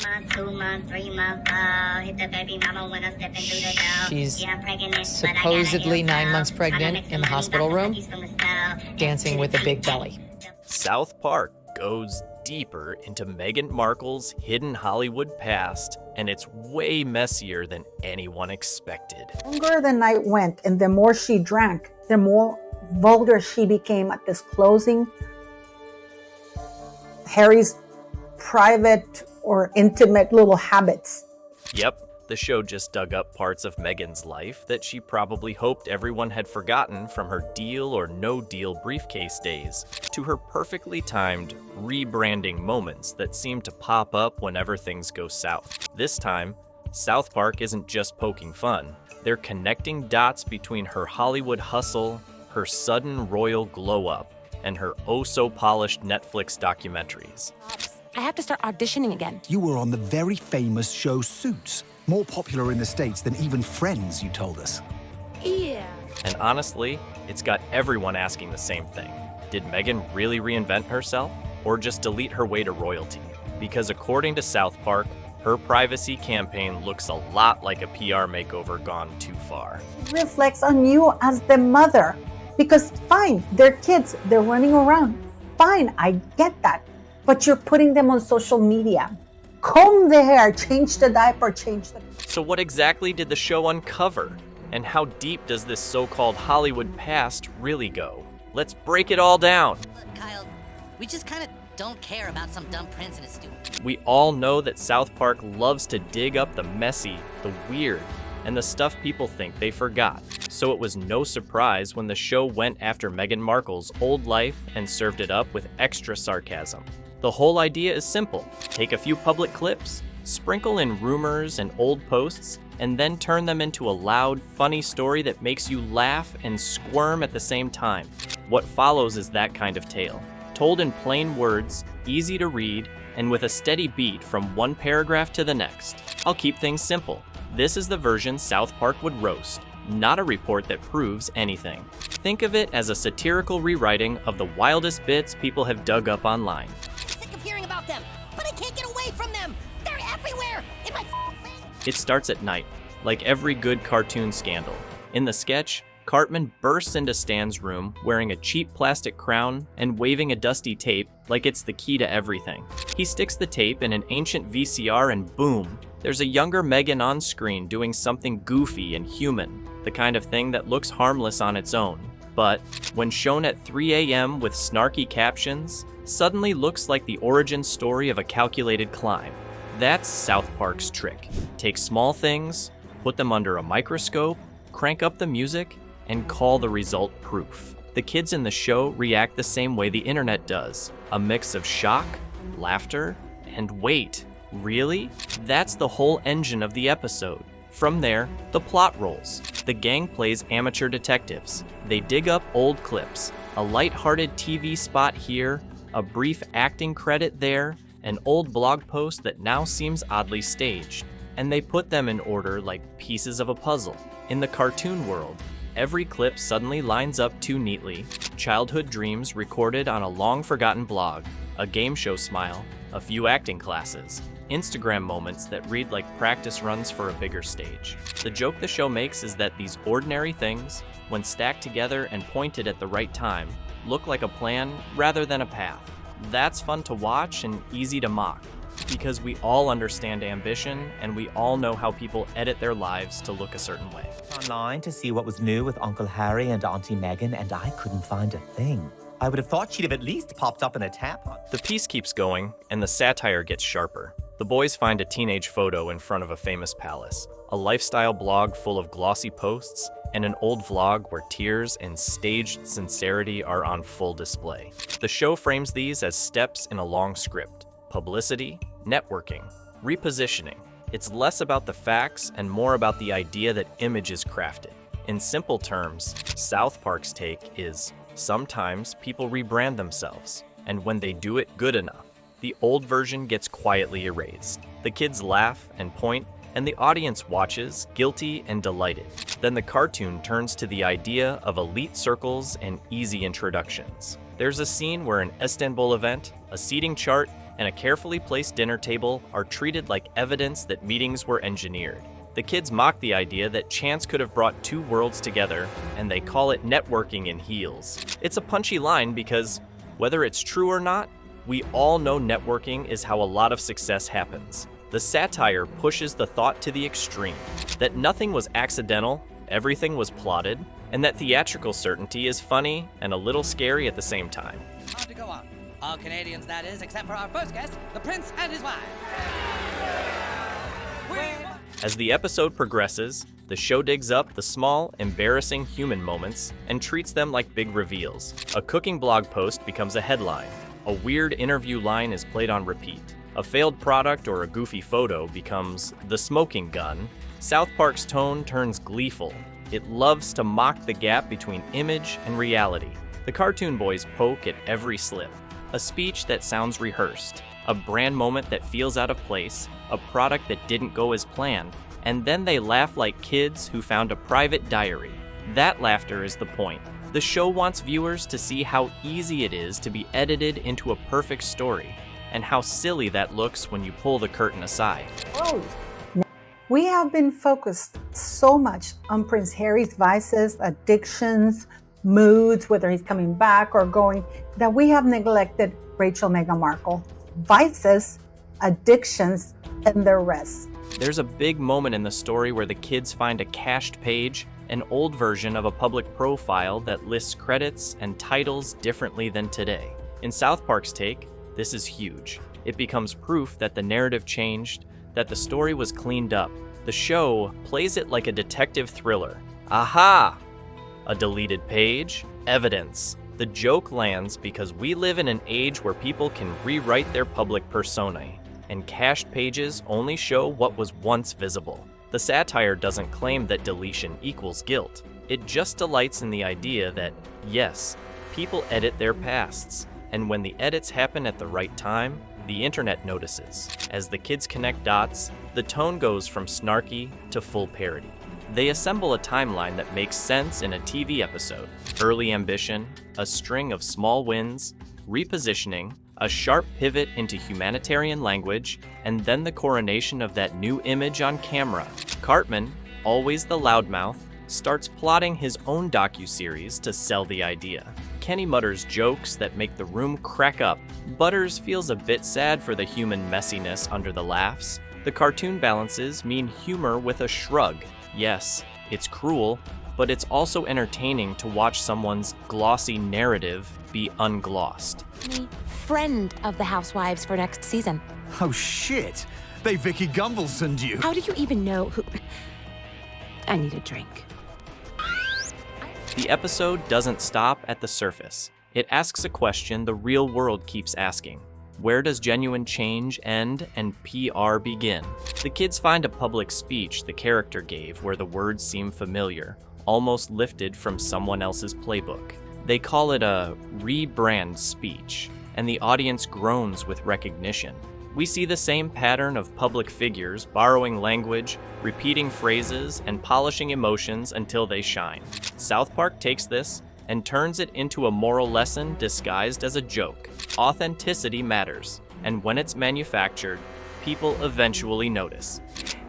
month, 2 month, 3 month. Hit the baby mama when I'm stepping through the door. She's Yeah, I'm pregnant, supposedly 9 months pregnant in the hospital room, dancing with a big belly. South Park goes deeper into Meghan Markle's hidden Hollywood past, and it's way messier than anyone expected. The longer the night went and the more she drank, the more vulgar she became at disclosing Harry's private or intimate little habits. Yep, the show just dug up parts of Meghan's life that she probably hoped everyone had forgotten, from her deal or no deal briefcase days to her perfectly timed rebranding moments that seem to pop up whenever things go south. This time, South Park isn't just poking fun. They're connecting dots between her Hollywood hustle, her sudden royal glow up, and her oh-so-polished Netflix documentaries. I have to start auditioning again. You were on the very famous show Suits. More popular in the States than even Friends, you told us. Yeah. And honestly, it's got everyone asking the same thing. Did Meghan really reinvent herself, or just delete her way to royalty? Because according to South Park, her privacy campaign looks a lot like a PR makeover gone too far. It reflects on you as the mother. Because fine, they're kids, they're running around. Fine, I get that. But you're putting them on social media. Comb the hair, change the diaper, change the... So what exactly did the show uncover? And how deep does this so-called Hollywood past really go? Let's break it all down. Look, Kyle, we just kind of don't care about some dumb prince and his student. We all know that South Park loves to dig up the messy, the weird, and the stuff people think they forgot. So it was no surprise when the show went after Meghan Markle's old life and served it up with extra sarcasm. The whole idea is simple. Take a few public clips, sprinkle in rumors and old posts, and then turn them into a loud, funny story that makes you laugh and squirm at the same time. What follows is that kind of tale, told in plain words, easy to read, and with a steady beat from one paragraph to the next. I'll keep things simple. This is the version South Park would roast, not a report that proves anything. Think of it as a satirical rewriting of the wildest bits people have dug up online. I'm sick of hearing about them, but I can't get away from them. They're everywhere in my face. It starts at night, like every good cartoon scandal. In the sketch, Cartman bursts into Stan's room wearing a cheap plastic crown and waving a dusty tape like it's the key to everything. He sticks the tape in an ancient VCR and boom, there's a younger Meghan on screen doing something goofy and human, the kind of thing that looks harmless on its own, but when shown at 3 a.m. with snarky captions, suddenly looks like the origin story of a calculated climb. That's South Park's trick. Take small things, put them under a microscope, crank up the music, and call the result proof. The kids in the show react the same way the internet does, a mix of shock, laughter, and wait, really? That's the whole engine of the episode. From there, the plot rolls. The gang plays amateur detectives. They dig up old clips, a light-hearted TV spot here, a brief acting credit there, an old blog post that now seems oddly staged, and they put them in order like pieces of a puzzle. In the cartoon world, every clip suddenly lines up too neatly. Childhood dreams recorded on a long-forgotten blog, a game show smile, a few acting classes, Instagram moments that read like practice runs for a bigger stage. The joke the show makes is that these ordinary things, when stacked together and pointed at the right time, look like a plan rather than a path. That's fun to watch and easy to mock, because we all understand ambition and we all know how people edit their lives to look a certain way. Online to see what was new with Uncle Harry and Auntie Meghan, and I couldn't find a thing. I would have thought she'd have at least popped up in a tampon. The piece keeps going, and the satire gets sharper. The boys find a teenage photo in front of a famous palace, a lifestyle blog full of glossy posts, and an old vlog where tears and staged sincerity are on full display. The show frames these as steps in a long script: publicity, networking, repositioning. It's less about the facts and more about the idea that image is crafted. In simple terms, South Park's take is, sometimes people rebrand themselves, and when they do it good enough, the old version gets quietly erased. The kids laugh and point, and the audience watches, guilty and delighted. Then the cartoon turns to the idea of elite circles and easy introductions. There's a scene where an Istanbul event, a seating chart, and a carefully placed dinner table are treated like evidence that meetings were engineered. The kids mock the idea that chance could have brought two worlds together, and they call it networking in heels. It's a punchy line because, whether it's true or not, we all know networking is how a lot of success happens. The satire pushes the thought to the extreme, that nothing was accidental, everything was plotted, and that theatrical certainty is funny and a little scary at the same time. Time to go on. All Canadians, that is, except for our first guest, the Prince and his wife. As the episode progresses, the show digs up the small, embarrassing human moments and treats them like big reveals. A cooking blog post becomes a headline. A weird interview line is played on repeat. A failed product or a goofy photo becomes the smoking gun. South Park's tone turns gleeful. It loves to mock the gap between image and reality. The cartoon boys poke at every slip. A speech that sounds rehearsed. A brand moment that feels out of place. A product that didn't go as planned. And then they laugh like kids who found a private diary. That laughter is the point. The show wants viewers to see how easy it is to be edited into a perfect story, and how silly that looks when you pull the curtain aside. We have been focused so much on Prince Harry's vices, addictions, moods, whether he's coming back or going, that we have neglected Rachel Meghan Markle. Vices, addictions, and the rest. There's a big moment in the story where the kids find a cached page, an old version of a public profile that lists credits and titles differently than today. In South Park's take, this is huge. It becomes proof that the narrative changed, that the story was cleaned up. The show plays it like a detective thriller. Aha! A deleted page? Evidence. The joke lands because we live in an age where people can rewrite their public personae, and cached pages only show what was once visible. The satire doesn't claim that deletion equals guilt. It just delights in the idea that, yes, people edit their pasts, and when the edits happen at the right time, the internet notices. As the kids connect dots, the tone goes from snarky to full parody. They assemble a timeline that makes sense in a TV episode. Early ambition, a string of small wins, repositioning, a sharp pivot into humanitarian language, and then the coronation of that new image on camera. Cartman, always the loudmouth, starts plotting his own docuseries to sell the idea. Kenny mutters jokes that make the room crack up. Butters feels a bit sad for the human messiness under the laughs. The cartoon balances mean humor with a shrug. Yes, it's cruel, but it's also entertaining to watch someone's glossy narrative be unglossed. Friend of the Housewives for next season. Oh shit! They Vicky Gumbelsoned you. How do you even know who? I need a drink. The episode doesn't stop at the surface. It asks a question the real world keeps asking. Where does genuine change end and PR begin? The kids find a public speech the character gave where the words seem familiar, almost lifted from someone else's playbook. They call it a rebrand speech, and the audience groans with recognition. We see the same pattern of public figures borrowing language, repeating phrases, and polishing emotions until they shine. South Park takes this and turns it into a moral lesson disguised as a joke. Authenticity matters, and when it's manufactured, people eventually notice.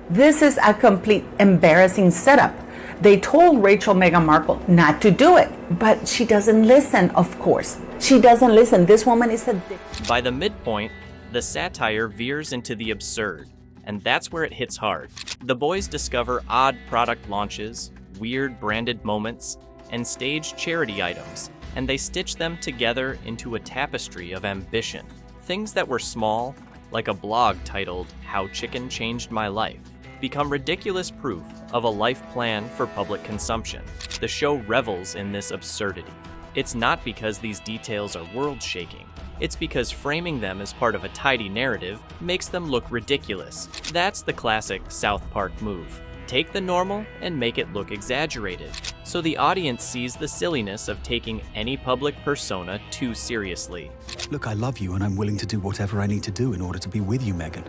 This is a complete embarrassing setup. They told Rachel Meghan Markle not to do it, but she doesn't listen, of course. She doesn't listen. This woman is a... By the midpoint, the satire veers into the absurd, and that's where it hits hard. The boys discover odd product launches, weird branded moments, and staged charity items, and they stitch them together into a tapestry of ambition. Things that were small, like a blog titled "How Chicken Changed My Life," become ridiculous proof of a life plan for public consumption. The show revels in this absurdity. It's not because these details are world-shaking. It's because framing them as part of a tidy narrative makes them look ridiculous. That's the classic South Park move. Take the normal and make it look exaggerated, so the audience sees the silliness of taking any public persona too seriously. Look, I love you and I'm willing to do whatever I need to do in order to be with you, Meghan.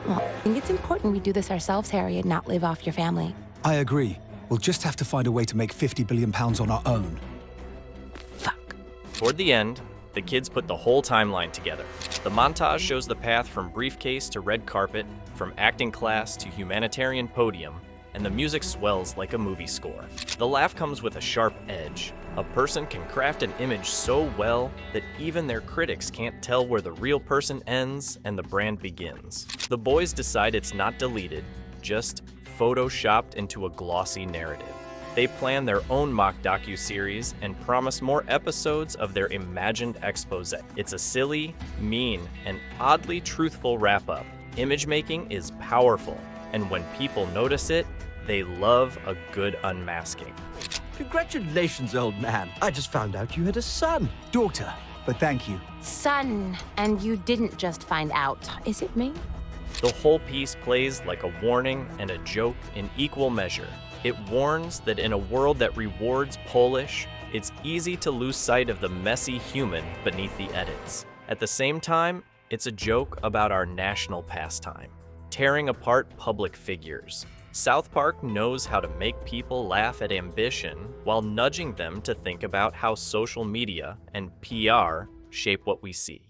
Well, I think it's important we do this ourselves, Harry, and not live off your family. I agree. We'll just have to find a way to make £50 billion on our own. Fuck. Toward the end, the kids put the whole timeline together. The montage shows the path from briefcase to red carpet, from acting class to humanitarian podium, and the music swells like a movie score. The laugh comes with a sharp edge. A person can craft an image so well that even their critics can't tell where the real person ends and the brand begins. The boys decide it's not deleted, just photoshopped into a glossy narrative. They plan their own mock docu-series and promise more episodes of their imagined expose. It's a silly, mean, and oddly truthful wrap-up. Image making is powerful, and when people notice it, they love a good unmasking. Congratulations, old man. I just found out you had a son. Daughter, but thank you. Son, and you didn't just find out. Is it me? The whole piece plays like a warning and a joke in equal measure. It warns that in a world that rewards polish, it's easy to lose sight of the messy human beneath the edits. At the same time, it's a joke about our national pastime, tearing apart public figures. South Park knows how to make people laugh at ambition while nudging them to think about how social media and PR shape what we see.